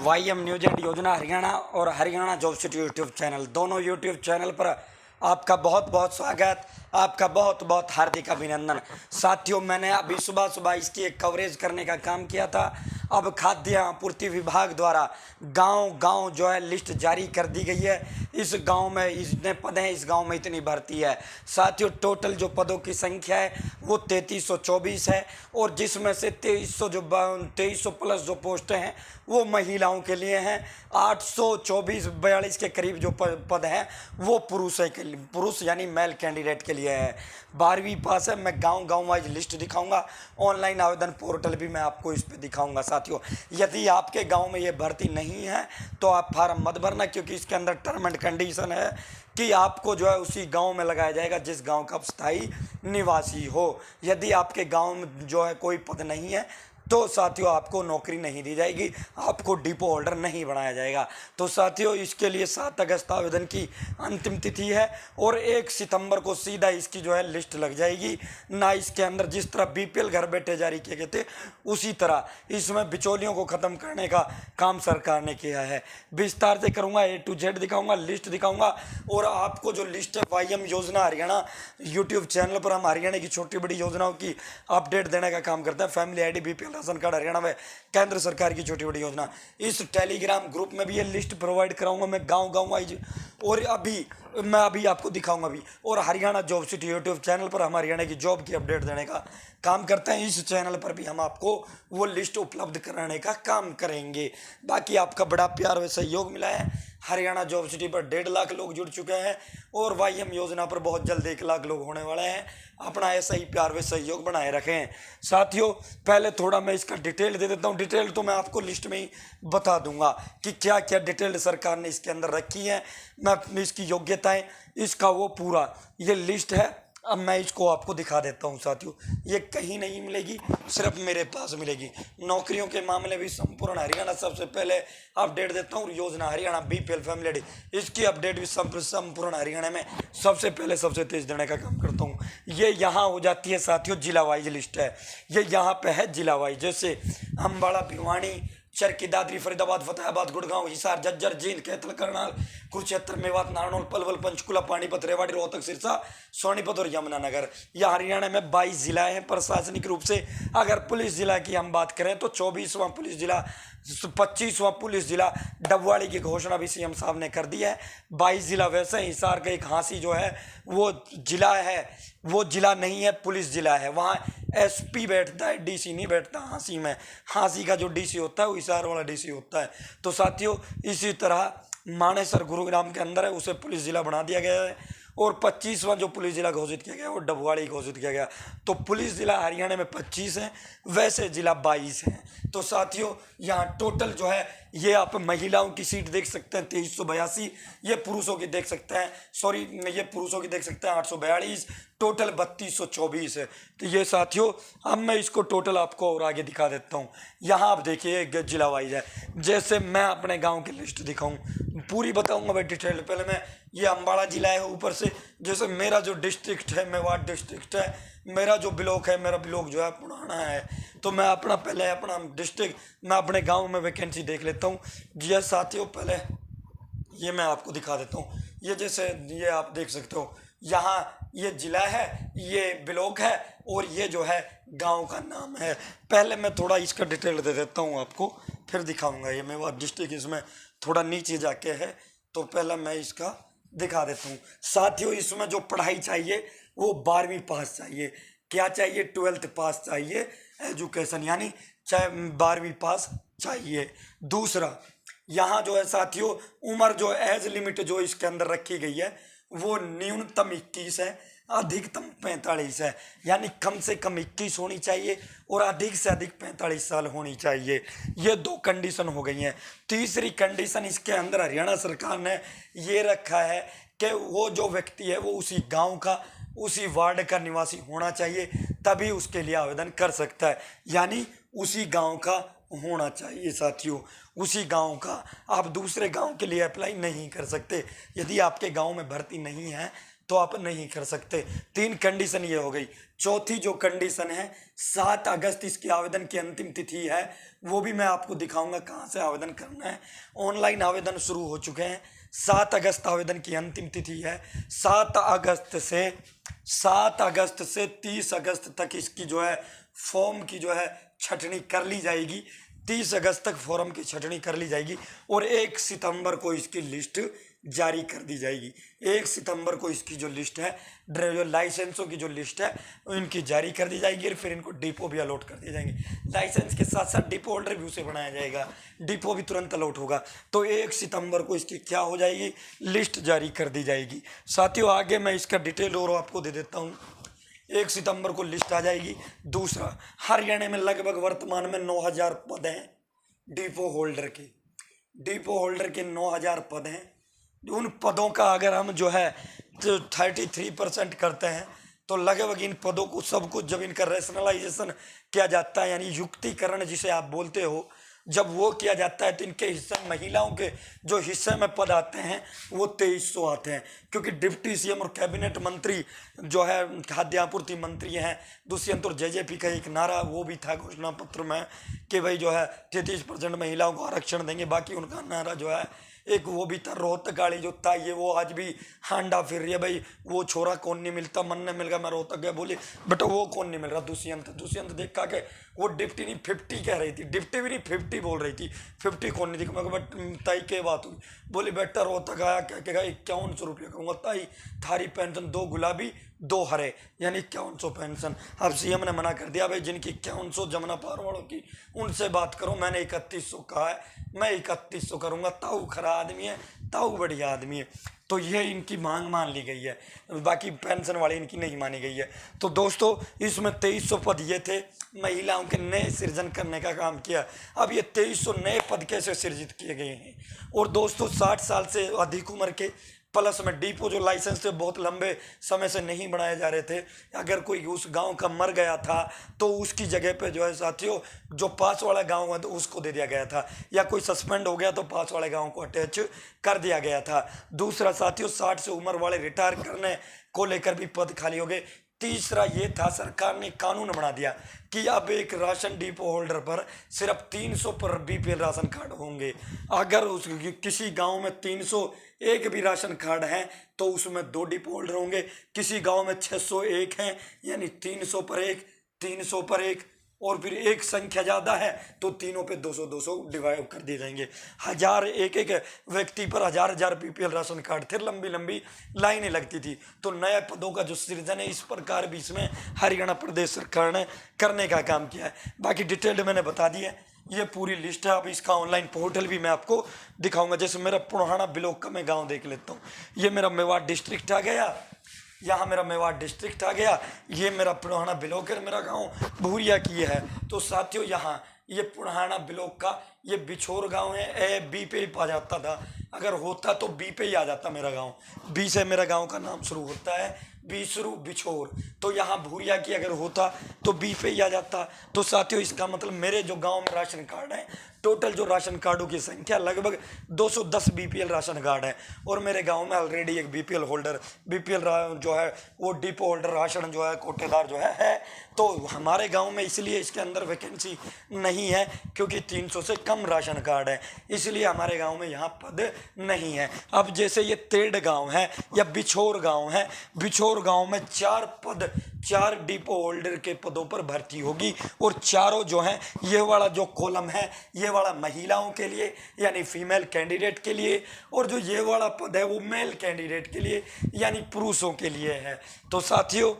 वाईएम news and योजना हरियाणा और Haryana job city YouTube channel, दोनों यूट्यूब चैनल पर आपका बहुत बहुत स्वागत, आपका बहुत बहुत हार्दिक अभिनंदन। साथियों, मैंने अभी सुबह सुबह इसकी एक कवरेज करने का काम किया था। अब खाद्य आपूर्ति विभाग द्वारा गांव गांव जो है लिस्ट जारी कर दी गई है। इस गांव में इतने पद हैं, इस गांव में इतनी भर्ती है। साथियों, टोटल जो पदों की संख्या है वो 3324 है और जिसमें से 2300 प्लस जो पोस्टें हैं वो महिलाओं के लिए हैं। 824-42 के करीब जो पद हैं वो पुरुष यानी मेल कैंडिडेट के लिए है। 12वीं पास है। मैं गांव गांव वाइज लिस्ट दिखाऊंगा, ऑनलाइन आवेदन पोर्टल भी मैं आपको इस पे दिखाऊंगा। साथियों, यदि आपके गांव में ये भर्ती नहीं है तो आप फार्म मत भरना, क्योंकि इसके अंदर टर्म एंड कंडीशन है कि आपको जो है उसी गांव में लगाया जाएगा जिस गांव का आप स्थायी निवासी हो। यदि आपके गांव में जो है कोई पद नहीं है तो साथियों आपको नौकरी नहीं दी जाएगी, आपको डिपो होल्डर नहीं बनाया जाएगा। तो साथियों, इसके लिए 7 अगस्त आवेदन की अंतिम तिथि है और 1 सितंबर को सीधा इसकी जो है लिस्ट लग जाएगी। ना इसके अंदर जिस तरह बीपीएल घर बैठे जारी किए गए थे उसी तरह इसमें बिचौलियों को ख़त्म करने का काम सरकार ने किया है। विस्तार से करूँगा, A to Z दिखाऊँगा, लिस्ट दिखाऊँगा और आपको जो लिस्ट है वाईएम योजना हरियाणा यूट्यूब चैनल पर हम हरियाणा की छोटी बड़ी योजनाओं की अपडेट देने का काम करते हैं। Family ID, BPL ration card, Haryana में केंद्र सरकार की छोटी बड़ी योजना, इस टेलीग्राम ग्रुप में भी ये लिस्ट प्रोवाइड कराऊंगा मैं गांव गांव वाइज। और अभी आपको दिखाऊंगा भी। और Haryana job city YouTube channel पर हम हरियाणा की जॉब की अपडेट देने का काम करते हैं। इस चैनल पर भी हम आपको वो लिस्ट उपलब्ध कराने का काम करेंगे। बाकी आपका बड़ा प्यार व सहयोग मिला है। हरियाणा जॉब सिटी पर 1.5 लाख लोग जुड़ चुके हैं और वाईएम योजना पर बहुत जल्द 1 लाख लोग होने वाले हैं। अपना ऐसा ही प्यार व सहयोग बनाए रखें। साथियों, पहले थोड़ा मैं इसका डिटेल दे देता हूँ। डिटेल तो मैं आपको लिस्ट में ही बता दूंगा कि क्या क्या डिटेल सरकार ने इसके अंदर रखी है। मैं इसकी योग्यताएं, इसका वो पूरा ये लिस्ट है। अब मैं इसको आपको दिखा देता हूँ। साथियों, ये कहीं नहीं मिलेगी, सिर्फ मेरे पास मिलेगी। नौकरियों के मामले भी संपूर्ण हरियाणा सबसे पहले अपडेट देता हूँ। योजना हरियाणा बीपीएल फैमिली ID, इसकी अपडेट भी संपूर्ण हरियाणा में सबसे पहले सबसे तेज देने का काम करता हूँ। ये यहाँ हो जाती है साथियों, जिला वाइज लिस्ट है। ये यहाँ पे है जिला वाइज, जैसे अम्बाड़ा, भिवानी, चरखी, दादरी, फरीदाबाद, फतेहाबाद, गुड़गांव, हिसार, झज्जर, जींद, कैथल, करनाल, कुरुक्षेत्र, मेवात, नारनौल, पलवल, पंचकुला, पानीपत, रेवाड़ी, रोहतक, सिरसा, सोनीपत और यमुनानगर। यह हरियाणा में 22 जिला हैं प्रशासनिक रूप से। अगर पुलिस जिला की हम बात करें तो 24वां पुलिस जिला, 25वां पुलिस जिला डबवाड़ी की घोषणा भी सीएम साहब ने कर दी है। 22 जिला। वैसे हिसार का एक हांसी जो है वो जिला है, वो जिला नहीं है, पुलिस जिला है। वहाँ SP बैठता है, DC नहीं बैठता हांसी में। हांसी का जो DC होता है वो हिसार वाला DC होता है। तो साथियों, इसी तरह मानेसर गुरुग्राम के अंदर है, उसे पुलिस जिला बना दिया गया है। और 25वां जो पुलिस जिला घोषित किया गया वो डबवाड़ी घोषित किया गया। तो पुलिस जिला हरियाणा में 25 हैं, वैसे जिला 22 हैं। तो साथियों, यहाँ टोटल जो है ये आप महिलाओं की सीट देख सकते हैं 2382, ये पुरुषों की देख सकते हैं, सॉरी ये पुरुषों की देख सकते हैं 842, टोटल 3224 है। तो ये साथियों, अब मैं इसको टोटल आपको और आगे दिखा देता हूँ। यहाँ आप देखिए जिला वाइज है। जैसे मैं अपने गाँव की लिस्ट दिखाऊँ, पूरी बताऊँगा भाई डिटेल। पहले मैं, ये अम्बाड़ा जिला है ऊपर से। जैसे मेरा जो डिस्ट्रिक्ट है मेवात डिस्ट्रिक्ट है, मेरा जो ब्लॉक है, मेरा ब्लॉक जो है पुराना है। तो मैं पहले अपना डिस्ट्रिक्ट, मैं अपने गांव में वैकेंसी देख लेता हूँ। जी साथियों, पहले ये मैं आपको दिखा देता हूँ। ये जैसे ये आप देख सकते हो, यहाँ ये जिला है, ये ब्लॉक है और ये जो है गांव का नाम है। पहले मैं थोड़ा इसका डिटेल दे देता हूँ आपको, फिर दिखाऊंगा। ये मेवात डिस्ट्रिक्ट इसमें थोड़ा नीचे जाके है, तो पहले मैं इसका दिखा देता हूँ। साथियों, इसमें जो पढ़ाई चाहिए वो 12वीं पास चाहिए। क्या चाहिए? 12th पास चाहिए, एजुकेशन यानी चाहे 12वीं पास चाहिए। दूसरा, यहाँ जो है साथियों, उम्र जो एज लिमिट जो इसके अंदर रखी गई है वो न्यूनतम 21 है, अधिकतम 45 है। यानी कम से कम 21 होनी चाहिए और अधिक से अधिक 45 साल होनी चाहिए। ये 2 कंडीशन हो गई हैं। तीसरी कंडीशन इसके अंदर हरियाणा सरकार ने ये रखा है कि वो जो व्यक्ति है वो उसी गांव का, उसी वार्ड का निवासी होना चाहिए, तभी उसके लिए आवेदन कर सकता है। यानी उसी गांव का होना चाहिए साथियों, उसी गांव का। आप दूसरे गांव के लिए अप्लाई नहीं कर सकते। यदि आपके गांव में भर्ती नहीं है तो आप नहीं कर सकते। 3 कंडीशन ये हो गई। चौथी जो कंडीशन है, 7 अगस्त इसकी आवेदन की अंतिम तिथि है, वो भी मैं आपको दिखाऊंगा कहाँ से आवेदन करना है। ऑनलाइन आवेदन शुरू हो चुके हैं। 7 अगस्त आवेदन की अंतिम तिथि है। 7 अगस्त से 30 अगस्त तक इसकी जो है फॉर्म की जो है छटनी कर ली जाएगी। 30 अगस्त तक फॉर्म की छटनी कर ली जाएगी और 1 सितंबर को इसकी लिस्ट जारी कर दी जाएगी। 1 सितंबर को इसकी जो लिस्ट है, जो लाइसेंसों की जो लिस्ट है, इनकी जारी कर दी जाएगी और फिर इनको डिपो भी अलॉट कर दिए जाएंगे। लाइसेंस के साथ साथ डिपो होल्डर भी उसे बनाया जाएगा, डिपो भी तुरंत अलॉट होगा। तो 1 सितंबर को इसकी क्या हो जाएगी, लिस्ट जारी कर दी जाएगी। साथियों आगे मैं इसका डिटेल और आपको दे देता हूँ। 1 सितंबर को लिस्ट आ जाएगी। दूसरा, हरियाणा में लगभग वर्तमान में 9000 पद हैं डिपो होल्डर के। डिपो होल्डर के 9000 पद हैं। उन पदों का अगर हम जो है 33% करते हैं तो लगभग इन पदों को सब कुछ जब इनका रैशनलाइजेशन किया जाता है, यानी युक्तिकरण जिसे आप बोलते हो, जब वो किया जाता है तो इनके हिस्से महिलाओं के जो हिस्से में पद आते हैं वो 2300 आते हैं। क्योंकि डिप्टी सीएम और कैबिनेट मंत्री जो है खाद्य आपूर्ति मंत्री हैं दुष्यंत, और जेजेपी का एक नारा वो भी था घोषणा पत्र में कि भाई जो है 33% महिलाओं को आरक्षण देंगे। बाकी उनका नारा जो है एक वो भी था, रोहतक गाड़ी जो था ये वो आज भी हांडा फिर रही है, भाई वो छोरा कौन नहीं मिलता, मन नहीं मिल गया मैं रोहतक गया, बोली बेटा वो कौन नहीं मिल रहा। दुष्यंत देखा के वो डिप्टी नहीं 50 कह रही थी, डिप्टी भी नहीं 50 बोल रही थी, 50 कौन नहीं थी। मैं बट ताई के बात हुई, बोली बेटा रोहतक आया क्या कहेगा 5100 रुपये कहूँगा ताई, थारी पेंशन 2 गुलाबी 2 हरे, यानी 5100 पेंशन। अब सीएम ने मना कर दिया भाई जिनकी 5100 जमुना पार वालों की उनसे बात करो, मैंने 3100 कहा है, मैं 3100 करूँगा। ताऊ खरा आदमी है, ताऊ बढ़िया आदमी है। तो ये इनकी मांग मान ली गई है, बाकी पेंशन वाली इनकी नहीं मानी गई है। तो दोस्तों इसमें 2300 पद ये थे, महिलाओं के नए सृजन करने का काम किया। अब ये 2300 नए पद कैसे सृजित किए गए हैं। और दोस्तों 60 साल से अधिक उम्र के प्लस में डिपो जो लाइसेंस थे बहुत लंबे समय से नहीं बनाए जा रहे थे। अगर कोई उस गांव का मर गया था तो उसकी जगह पे जो है साथियों जो पास वाला गांव है तो उसको दे दिया गया था, या कोई सस्पेंड हो गया तो पास वाले गांव को अटैच कर दिया गया था। दूसरा साथियों 60 से उम्र वाले रिटायर करने को लेकर भी पद खाली हो गए। तीसरा ये था, सरकार ने कानून बना दिया कि अब एक राशन डिपो होल्डर पर सिर्फ 300 पर बीपीएल राशन कार्ड होंगे। अगर उस किसी गांव में 301 भी राशन कार्ड हैं तो उसमें 2 डिपो होल्डर होंगे। किसी गांव में 601 हैं यानी 300 पर 1, 300 पर 1, और फिर एक संख्या ज़्यादा है तो तीनों पे 200-200 डिवाइड कर दिए जाएंगे। 1000 एक व्यक्ति पर 1000 बीपीएल राशन कार्ड थे, लंबी लंबी लाइनें लगती थी। तो नए पदों का जो सृजन है इस प्रकार भी इसमें हरियाणा प्रदेश सरकार ने करने का काम किया है। बाकी डिटेल्ड मैंने बता दी है, ये पूरी लिस्ट है। अब इसका ऑनलाइन पोर्टल भी मैं आपको दिखाऊंगा। जैसे मेरा पुराना बिलोक का मैं गाँव देख लेता हूँ, ये मेरा मेवाड़ डिस्ट्रिक्ट आ गया, यहाँ मेरा मेवाड़ डिस्ट्रिक्ट आ गया, ये मेरा पुराना बिलोक है, मेरा गांव भूरिया की है। तो साथियों यहाँ ये पुराना बिलोक का ये बिछोर गांव है, ए बी पे ही पा जाता था, अगर होता तो बी पे ही आ जाता मेरा गांव, बी से मेरा गांव का नाम शुरू होता है, बी शुरू बिछोर। तो यहाँ भूरिया की अगर होता तो बी पे ही आ जाता। तो साथियों इसका मतलब मेरे जो गांव में राशन कार्ड है, टोटल जो राशन कार्डों की संख्या लगभग 210 बीपीएल राशन कार्ड है, और मेरे गांव में ऑलरेडी एक बीपीएल होल्डर जो है वो डिपो होल्डर राशन जो है कोटेदार जो है। तो हमारे गांव में इसलिए इसके अंदर वैकेंसी नहीं है क्योंकि 300 से कम राशन कार्ड है, इसलिए हमारे गांव में यहाँ पद नहीं है। अब जैसे ये तेड़ गांव है या बिछोर गांव है, बिछोर गांव में 4 डिपो होल्डर के पदों पर भर्ती होगी, और चारों जो हैं ये वाला जो कॉलम है ये वाला महिलाओं के लिए यानी फीमेल कैंडिडेट के लिए, और जो ये वाला पद है वो मेल कैंडिडेट के लिए यानी पुरुषों के लिए है। तो साथियों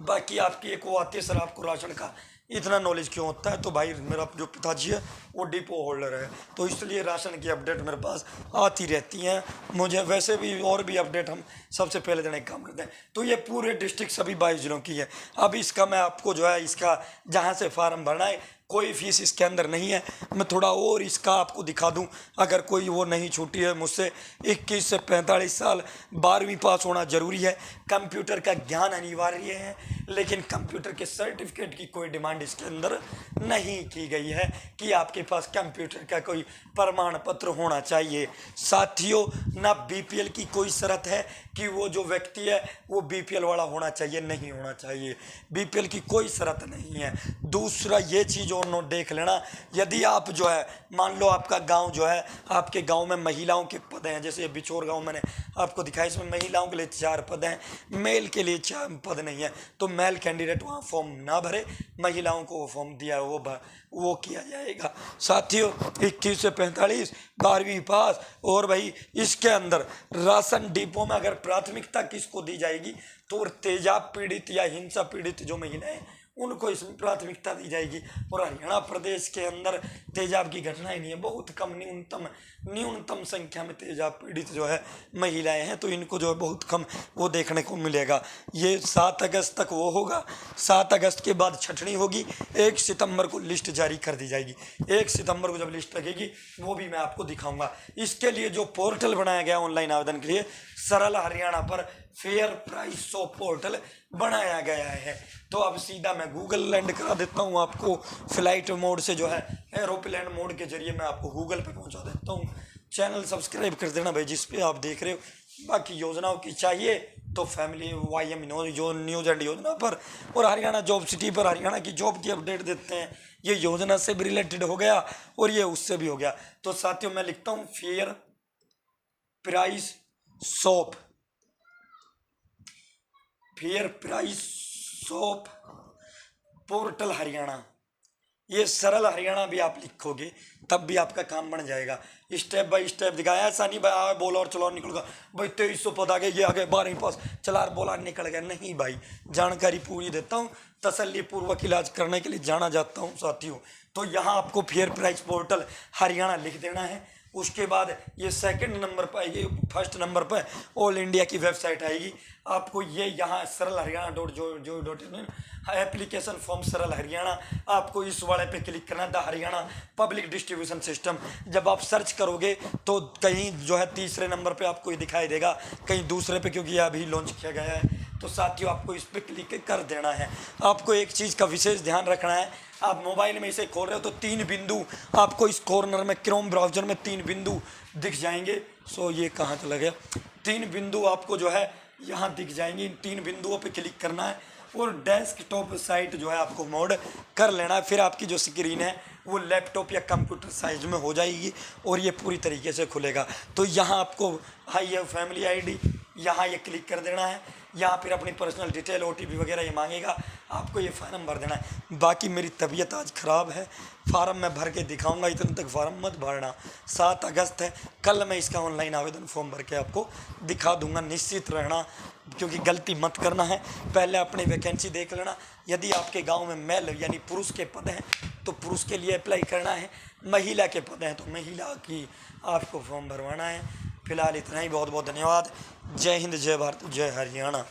बाकी आपकी एक वो आती है सर आपको राशन का इतना नॉलेज क्यों होता है, तो भाई मेरा जो पिताजी है वो डिपो होल्डर है, तो इसलिए राशन की अपडेट मेरे पास आती रहती हैं। मुझे वैसे भी और भी अपडेट हम सबसे पहले देने का काम करते हैं। तो ये पूरे डिस्ट्रिक्ट सभी 22 जिलों की है। अब इसका मैं आपको जो है इसका जहाँ से फार्म भरना है कोई फीस इसके अंदर नहीं है। मैं थोड़ा और इसका आपको दिखा दूं, अगर कोई वो नहीं छूटी है मुझसे। 21 से 45 साल, 12वीं पास होना जरूरी है, कंप्यूटर का ज्ञान अनिवार्य है, लेकिन कंप्यूटर के सर्टिफिकेट की कोई डिमांड इसके अंदर नहीं की गई है कि आपके पास कंप्यूटर का कोई प्रमाण पत्र होना चाहिए। साथियों, ना बीपीएल की कोई शर्त है कि वो जो व्यक्ति है वो बीपीएल वाला होना चाहिए, नहीं होना चाहिए, बीपीएल की कोई शर्त नहीं है। दूसरा ये चीज़ और नोट देख लेना, यदि आप जो है मान लो आपका गांव जो है, आपके गांव में महिलाओं के पद हैं, जैसे बिचौर गांव मैंने आपको दिखाया, इसमें महिलाओं के लिए 4 पद हैं, मेल के लिए 4 पद नहीं है, तो मेल कैंडिडेट वहाँ फॉर्म ना भरे, महिलाओं को वो फॉर्म दिया है वो किया जाएगा। साथियों, 21 से 45, 12वीं पास, और भाई इसके अंदर राशन डिपो में अगर प्राथमिकता किसको दी जाएगी तो तेजाब पीड़ित या हिंसा पीड़ित जो महिलाएं उनको इसमें प्राथमिकता दी जाएगी। और हरियाणा प्रदेश के अंदर तेजाब की घटनाएं नहीं है, बहुत कम, न्यूनतम संख्या में तेजाब पीड़ित जो है महिलाएं हैं, तो इनको जो है बहुत कम वो देखने को मिलेगा। ये 7 अगस्त तक वो होगा, 7 अगस्त के बाद छटनी होगी, 1 सितंबर को लिस्ट जारी कर दी जाएगी। 1 सितंबर को जब लिस्ट लगेगी वो भी मैं आपको दिखाऊंगा। इसके लिए जो पोर्टल बनाया गया ऑनलाइन आवेदन के लिए, सरल हरियाणा पर फेयर प्राइस शॉप पोर्टल बनाया गया है। तो अब सीधा मैं गूगल लैंड करा देता हूँ आपको, फ्लाइट मोड से जो है एरोप्लेन मोड के जरिए मैं आपको गूगल पे पहुँचा देता हूँ। चैनल सब्सक्राइब कर देना भाई जिस पे आप देख रहे हो। बाकी योजनाओं की चाहिए तो फैमिली YM जो न्यूज़ एंड योजना पर, और हरियाणा जॉब सिटी पर हरियाणा की जॉब की अपडेट देते हैं। ये योजना से भी रिलेटेड हो गया और ये उससे भी हो गया। तो साथियों, मैं लिखता हूँ fair price shop, fair price shop portal Haryana, ये सरल हरियाणा भी आप लिखोगे तब भी आपका काम बन जाएगा। स्टेप बाय स्टेप दिखाया, ऐसा नहीं भाई बोला और चलो निकल गया भाई 2300 पद आ गए, ये आ गए 12वीं पास, चला बोला निकल गया, नहीं भाई, जानकारी पूरी देता हूँ, तसल्ली पूर्वक इलाज करने के लिए जाना जाता हूँ साथियों। तो यहाँ आपको फेयर प्राइस पोर्टल हरियाणा लिख देना है। उसके बाद ये सेकंड नंबर पर आएगी, फर्स्ट नंबर पर ऑल इंडिया की वेबसाइट आएगी। आपको ये यहाँ सरल हरियाणा.gov.in एप्लीकेशन फॉर्म सरल हरियाणा, आपको इस वाले पे क्लिक करना, the Haryana public distribution system. जब आप सर्च करोगे तो कहीं जो है तीसरे नंबर पे आपको ये दिखाई देगा, कहीं दूसरे पे, क्योंकि यह अभी लॉन्च किया गया है। तो साथियों, आपको इस पर क्लिक कर देना है। आपको एक चीज़ का विशेष ध्यान रखना है, आप मोबाइल में इसे खोल रहे हो तो 3 बिंदु आपको इस कॉर्नर में क्रोम ब्राउजर में 3 बिंदु दिख जाएंगे। सो ये कहाँ चला गया, 3 बिंदु आपको जो है यहाँ दिख जाएंगे। इन 3 बिंदुओं पे क्लिक करना है और डेस्कटॉप साइट जो है आपको मोड कर लेना है। फिर आपकी जो स्क्रीन है वो लैपटॉप या कंप्यूटर साइज में हो जाएगी और ये पूरी तरीके से खुलेगा। तो यहाँ आपको ये फैमिली ID यहाँ ये क्लिक कर देना है। यहाँ फिर अपनी पर्सनल डिटेल OTP वगैरह ये मांगेगा, आपको ये फार्म भर देना है। बाकी मेरी तबीयत आज ख़राब है, फार्म मैं भर के दिखाऊंगा, इतने तक फार्म मत भरना। 7 अगस्त है, कल मैं इसका ऑनलाइन आवेदन फॉर्म भर के आपको दिखा दूंगा, निश्चित रहना, क्योंकि गलती मत करना है। पहले अपनी वैकेंसी देख लेना, यदि आपके गाँव में मेल यानी पुरुष के पद हैं तो पुरुष के लिए अप्लाई करना है, महिला के पद हैं तो महिला की आपको फॉर्म भरवाना है। फिलहाल इतना ही, बहुत बहुत धन्यवाद। जय हिंद, जय भारत, जय हरियाणा।